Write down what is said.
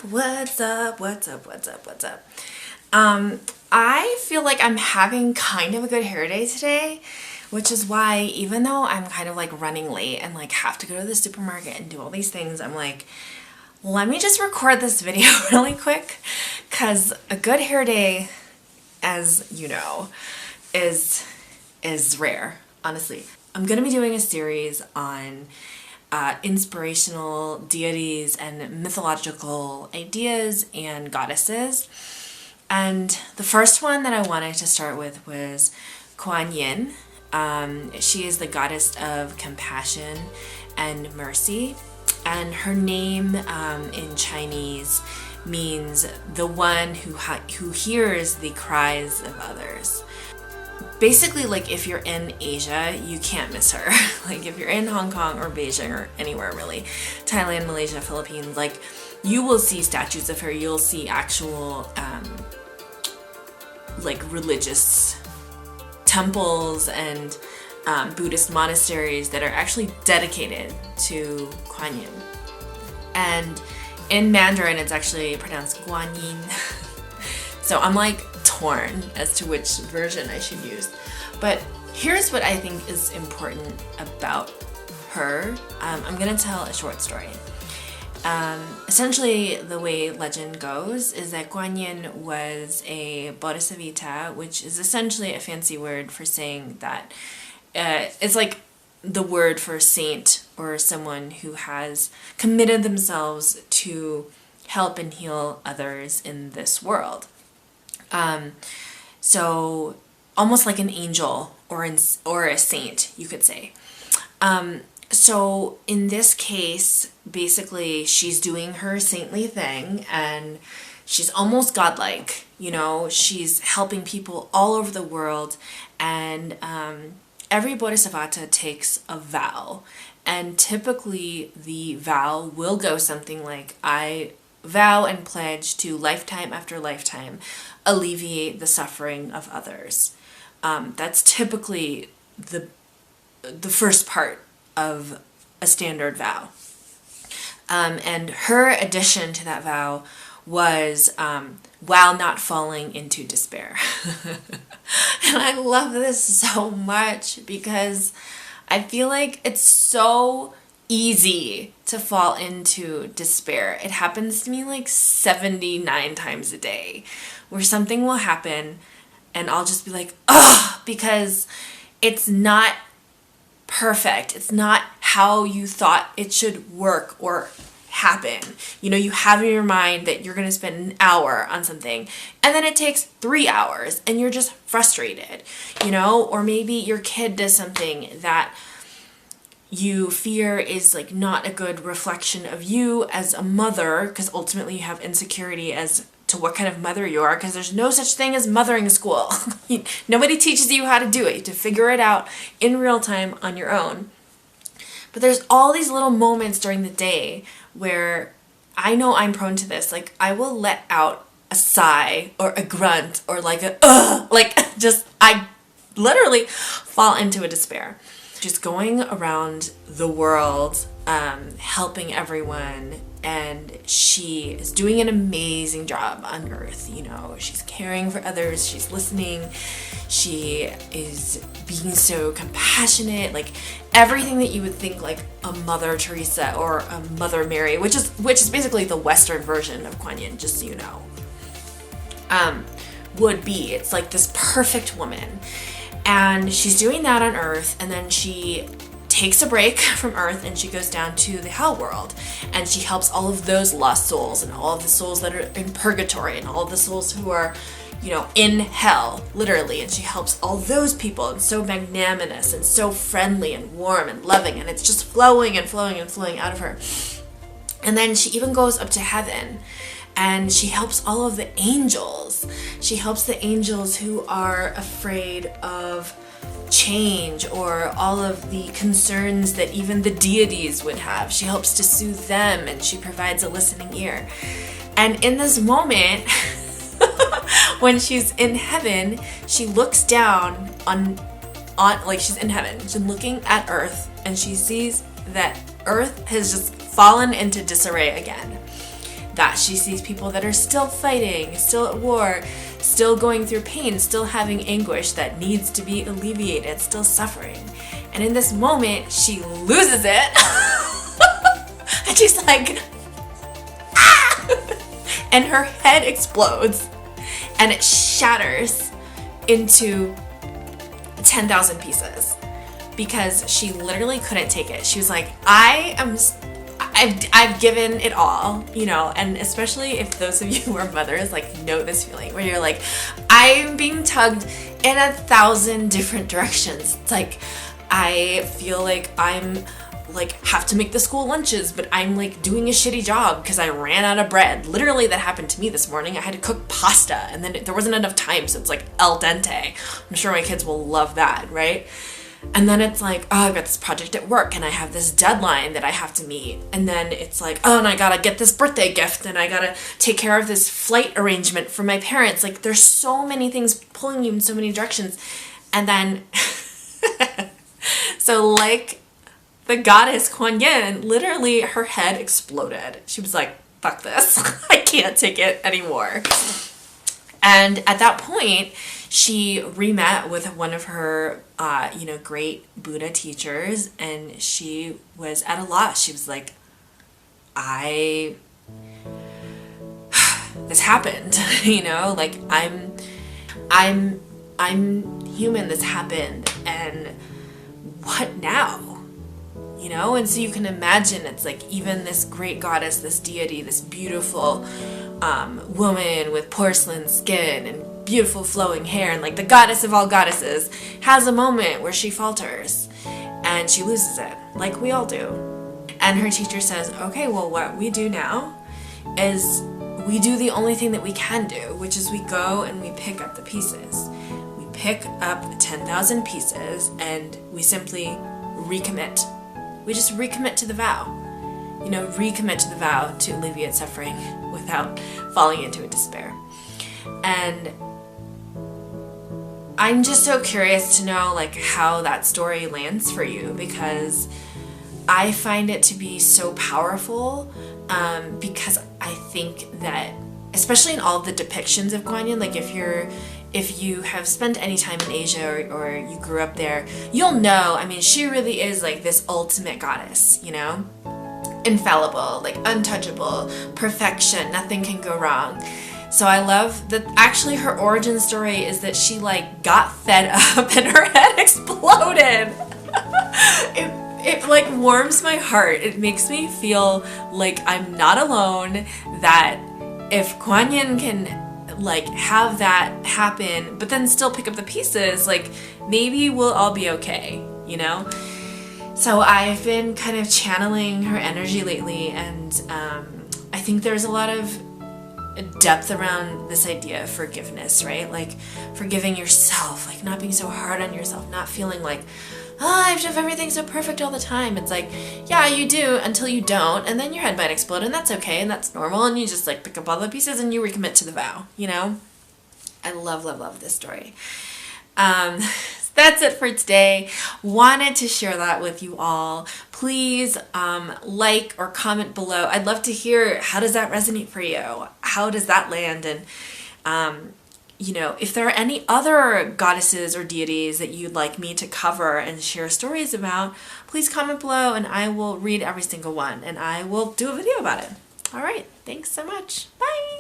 What's up? I feel like I'm having kind of a good hair day today, which is why even though I'm kind of like running late and like have to go to the supermarket and do all these things, I'm like, let me just record this video really quick, because a good hair day, as you know, is rare, honestly. I'm gonna be doing a series on inspirational deities and mythological ideas and goddesses. And the first one that I wanted to start with was Kuan Yin. She is the goddess of compassion and mercy. And her name in Chinese means the one who hears the cries of others. Basically, like, if you're in Asia, you can't miss her. Like, if you're in Hong Kong or Beijing or anywhere really, Thailand, Malaysia, Philippines, like, you will see statues of her. You'll see actual like religious temples and Buddhist monasteries that are actually dedicated to Kuan Yin. And in Mandarin, it's actually pronounced Kuan Yin. So I'm like torn as to which version I should use. But here's what I think is important about her. I'm gonna tell a short story. Essentially, the way legend goes is that Kuan Yin was a bodhisattva, which is essentially a fancy word for saying that it's like the word for saint or someone who has committed themselves to help and heal others in this world. So almost like an angel or a saint, you could say. So in this case, basically she's doing her saintly thing and she's almost godlike, you know, she's helping people all over the world, and every bodhisattva takes a vow, and typically the vow will go something like, I vow and pledge to lifetime after lifetime alleviate the suffering of others. That's typically the first part of a standard vow. And her addition to that vow was while not falling into despair. And I love this so much because I feel like it's so easy to fall into despair. It happens to me like 79 times a day, where something will happen and I'll just be like, ugh, because it's not perfect. It's not how you thought it should work or happen. You know, you have in your mind that you're going to spend an hour on something and then it takes 3 hours and you're just frustrated, you know, or maybe your kid does something that you fear is like not a good reflection of you as a mother, because ultimately you have insecurity as to what kind of mother you are, because there's no such thing as mothering school. Nobody teaches you how to do it. You have to figure it out in real time on your own. But there's all these little moments during the day where I know I'm prone to this. Like, I will let out a sigh or a grunt or like a ugh, like just I literally fall into a despair. Just going around the world, helping everyone, and she is doing an amazing job on earth. You know, she's caring for others, she's listening, she is being so compassionate, like everything that you would think like a Mother Teresa or a Mother Mary, which is basically the Western version of Kuan Yin, just so you know, would be. It's like this perfect woman. And she's doing that on Earth, and then she takes a break from Earth and she goes down to the hell world, and she helps all of those lost souls and all of the souls that are in purgatory and all of the souls who are, you know, in hell, literally, and she helps all those people, and so magnanimous and so friendly and warm and loving, and it's just flowing and flowing and flowing out of her. And then she even goes up to heaven and she helps all of the angels. She helps the angels who are afraid of change or all of the concerns that even the deities would have. She helps to soothe them, and she provides a listening ear. And in this moment, when she's in heaven, she looks down on like she's in heaven. She's looking at Earth, and she sees that Earth has just fallen into disarray again. that she sees people that are still fighting, still at war, still going through pain, still having anguish that needs to be alleviated, still suffering. And in this moment, she loses it. And she's like, ah! And her head explodes and it shatters into 10,000 pieces because she literally couldn't take it. She was like, I've given it all, you know, and especially if those of you who are mothers like know this feeling where you're like, I'm being tugged in 1,000 different directions. It's like, I feel like I'm like have to make the school lunches, but I'm like doing a shitty job because I ran out of bread. Literally that happened to me this morning. I had to cook pasta and then there wasn't enough time, so it's like al dente. I'm sure my kids will love that, right? And then it's like, oh, I've got this project at work and I have this deadline that I have to meet. And then it's like, oh, and I gotta get this birthday gift and I gotta take care of this flight arrangement for my parents. Like there's so many things pulling you in so many directions. And then, so like the goddess Kuan Yin, literally her head exploded. She was like, fuck this. I can't take it anymore. And at that point, she re-met with one of her, great Buddha teachers, and she was at a loss. She was like, this happened, you know, like I'm human, this happened, and what now? You know, and so you can imagine it's like even this great goddess, this deity, this beautiful woman with porcelain skin and beautiful flowing hair and like the goddess of all goddesses has a moment where she falters and she loses it, like we all do. And her teacher says, okay, well, what we do now is we do the only thing that we can do, which is we go and we pick up the pieces. We pick up 10,000 pieces and we simply recommit. We just recommit to the vow. You know, recommit to the vow to alleviate suffering without falling into a despair. And I'm just so curious to know like how that story lands for you, because I find it to be so powerful, because I think that, especially in all of the depictions of Kuan Yin, like if you have spent any time in Asia or you grew up there, you'll know, I mean, she really is like this ultimate goddess, you know? Infallible, like untouchable, perfection, nothing can go wrong. So I love that actually her origin story is that she like got fed up and her head exploded. It like warms my heart. It makes me feel like I'm not alone, that if Kuan Yin can like have that happen but then still pick up the pieces, like maybe we'll all be okay, you know? So I've been kind of channeling her energy lately, and I think there's a lot of depth around this idea of forgiveness, right? Like forgiving yourself, like not being so hard on yourself, not feeling like, oh, I have to have everything so perfect all the time. It's like, yeah, you do until you don't, and then your head might explode, and that's okay, and that's normal, and you just like pick up all the pieces and you recommit to the vow, you know? I love, love, love this story. That's it for today. Wanted to share that with you all. Please like or comment below. I'd love to hear, how does that resonate for you? How does that land? And you know, if there are any other goddesses or deities that you'd like me to cover and share stories about, please comment below and I will read every single one and I will do a video about it. All right, thanks so much. Bye.